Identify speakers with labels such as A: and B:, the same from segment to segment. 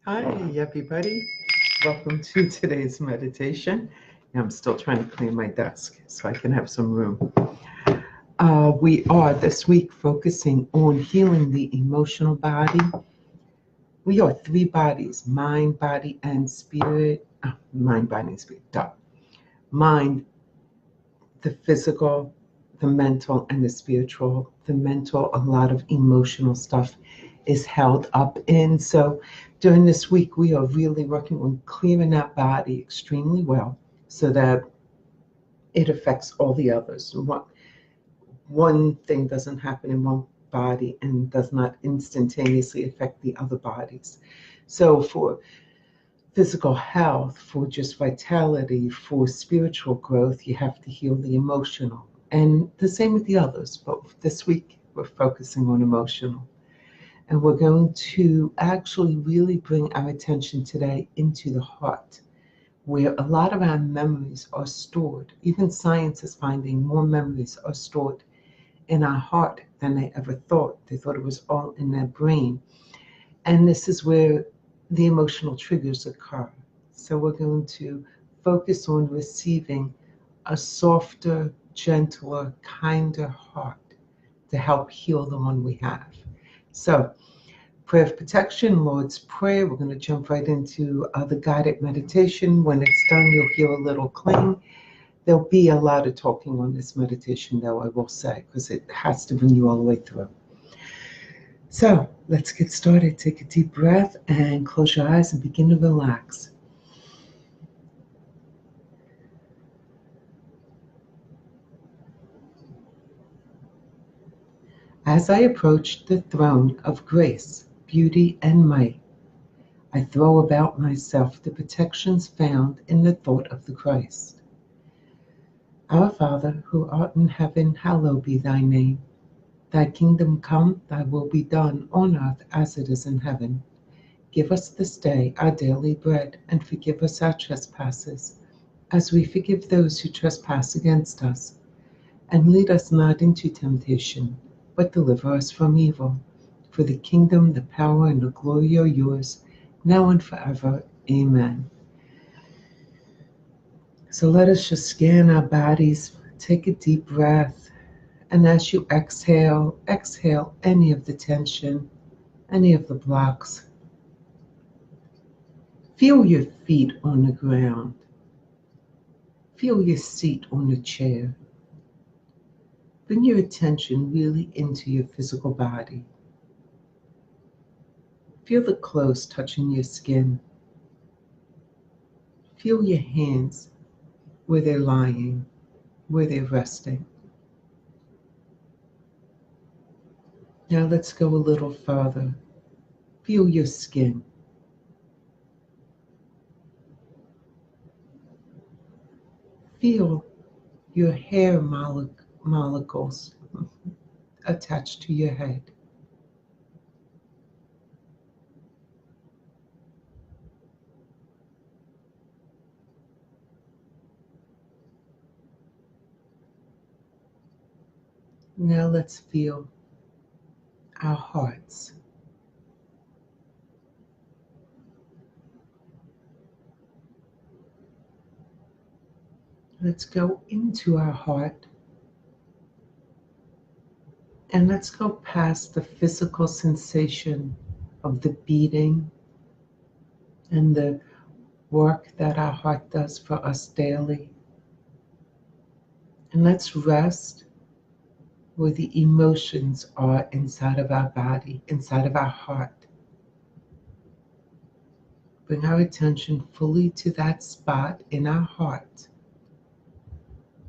A: Hi, everybody. Welcome to today's meditation. I'm still trying to clean my desk so I can have some room. We are this week focusing on healing the emotional body. We are three bodies: mind, body, and spirit. Mind, body, and spirit. Duh. Mind, the physical, the mental, and the spiritual. The mental, a lot of emotional stuff is held up in. So during this week, we are really working on clearing that body extremely well so that it affects all the others. One thing doesn't happen in one body and does not instantaneously affect the other bodies. So for physical health, for just vitality, for spiritual growth, you have to heal the emotional. And the same with the others. But this week, we're focusing on emotional. And we're going to actually really bring our attention today into the heart, where a lot of our memories are stored. Even science is finding more memories are stored in our heart than they ever thought. They thought it was all in their brain. And this is where the emotional triggers occur. So we're going to focus on receiving a softer, gentler, kinder heart to help heal the one we have. So, prayer of protection, Lord's Prayer. We're going to jump right into the guided meditation. When it's done, you'll hear a little cling. There'll be a lot of talking on this meditation, though, I will say, because it has to bring you all the way through. So let's get started. Take a deep breath and close your eyes and begin to relax. As I approach the throne of grace, beauty, and might, I throw about myself the protections found in the thought of the Christ. Our Father, who art in heaven, hallowed be thy name. Thy kingdom come, thy will be done on earth as it is in heaven. Give us this day our daily bread, and forgive us our trespasses, as we forgive those who trespass against us. And lead us not into temptation, but deliver us from evil. For the kingdom, the power, and the glory are yours, now and forever. Amen. So let us just scan our bodies, take a deep breath, and as you exhale, exhale any of the tension, any of the blocks. Feel your feet on the ground. Feel your seat on the chair. Bring your attention really into your physical body. Feel the clothes touching your skin. Feel your hands where they're lying, where they're resting. Now let's go a little further. Feel your skin. Feel your hair molecules attached to your head. Now let's feel our hearts. Let's go into our heart and let's go past the physical sensation of the beating and the work that our heart does for us daily. And let's rest where the emotions are inside of our body, inside of our heart. Bring our attention fully to that spot in our heart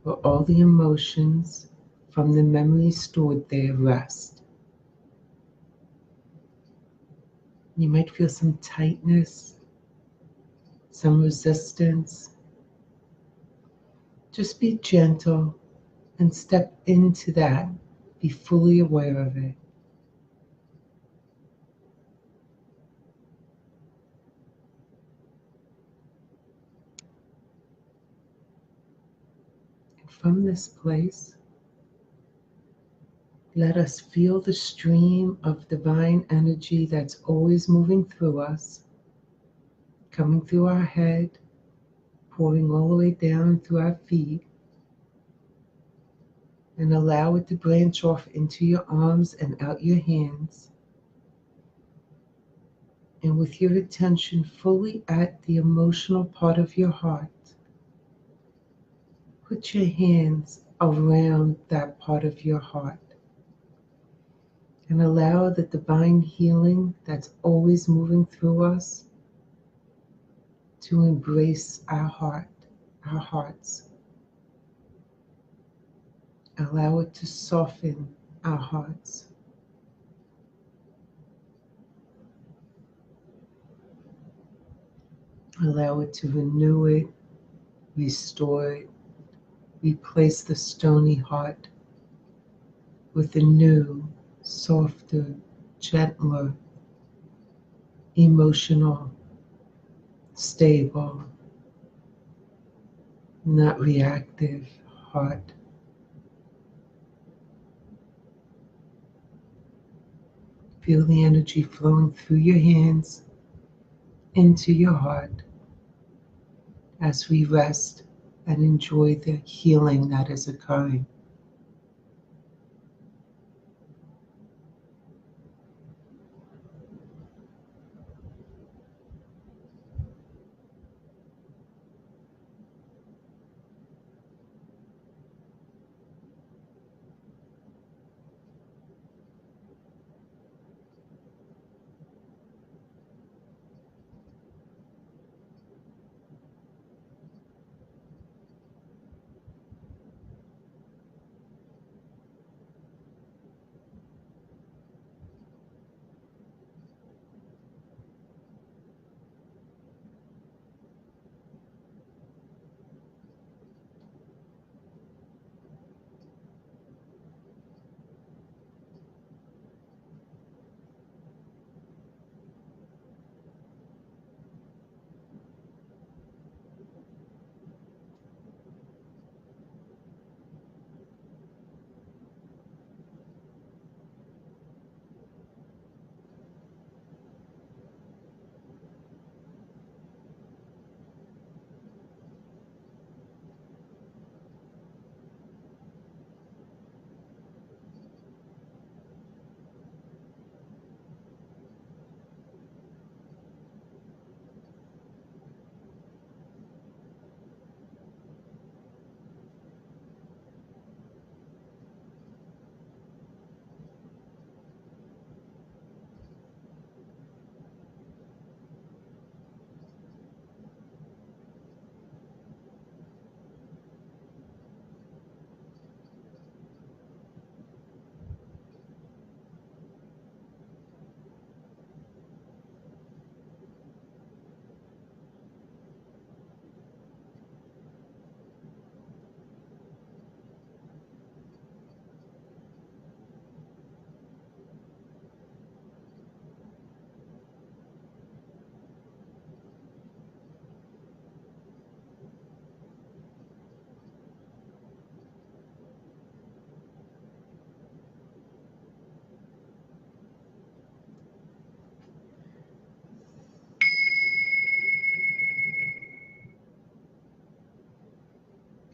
A: where all the emotions from the memories stored there rest. You might feel some tightness, some resistance. Just be gentle and step into that. Be fully aware of it. And from this place, let us feel the stream of divine energy that's always moving through us, coming through our head, pouring all the way down through our feet, and allow it to branch off into your arms and out your hands. And with your attention fully at the emotional part of your heart, put your hands around that part of your heart and allow the divine healing that's always moving through us to embrace our hearts. Allow it to soften our hearts. Allow it to renew it, restore it, replace the stony heart with a new, softer, gentler, emotional, stable, not reactive heart. Feel the energy flowing through your hands into your heart as we rest and enjoy the healing that is occurring.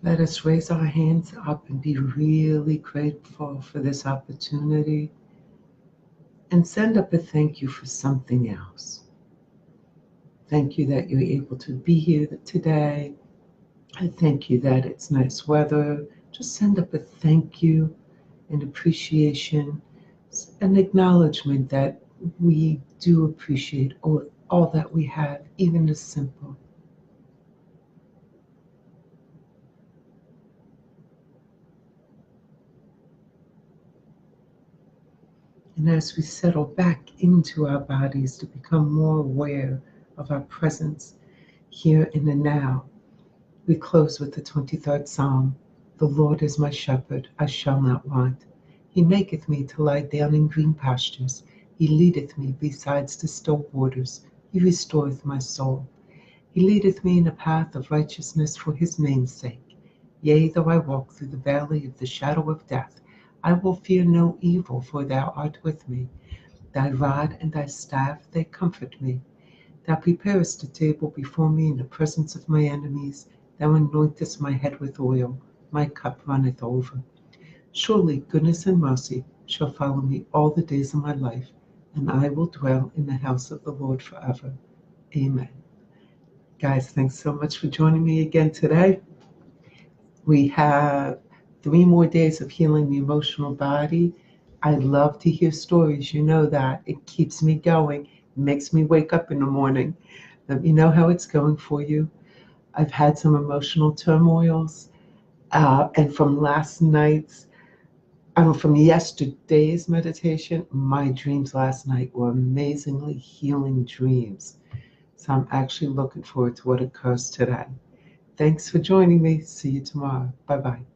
A: Let us raise our hands up and be really grateful for this opportunity and send up a thank you for something else. Thank you that you're able to be here today. I thank you that it's nice weather. Just send up a thank you and appreciation, an acknowledgement that we do appreciate all that we have, even the simple. And as we settle back into our bodies to become more aware of our presence here in the now, we close with the 23rd Psalm. The Lord is my shepherd, I shall not want. He maketh me to lie down in green pastures. He leadeth me besides the still waters. He restoreth my soul. He leadeth me in a path of righteousness for his name's sake. Yea, though I walk through the valley of the shadow of death, I will fear no evil, for thou art with me. Thy rod and thy staff, they comfort me. Thou preparest a table before me in the presence of my enemies. Thou anointest my head with oil. My cup runneth over. Surely goodness and mercy shall follow me all the days of my life, and I will dwell in the house of the Lord forever. Amen. Guys, thanks so much for joining me again today. We have 3 more days of healing the emotional body. I love to hear stories. You know that. It keeps me going. It makes me wake up in the morning. Let me know how it's going for you. I've had some emotional turmoils. And from from yesterday's meditation, my dreams last night were amazingly healing dreams. So I'm actually looking forward to what occurs today. Thanks for joining me. See you tomorrow. Bye-bye.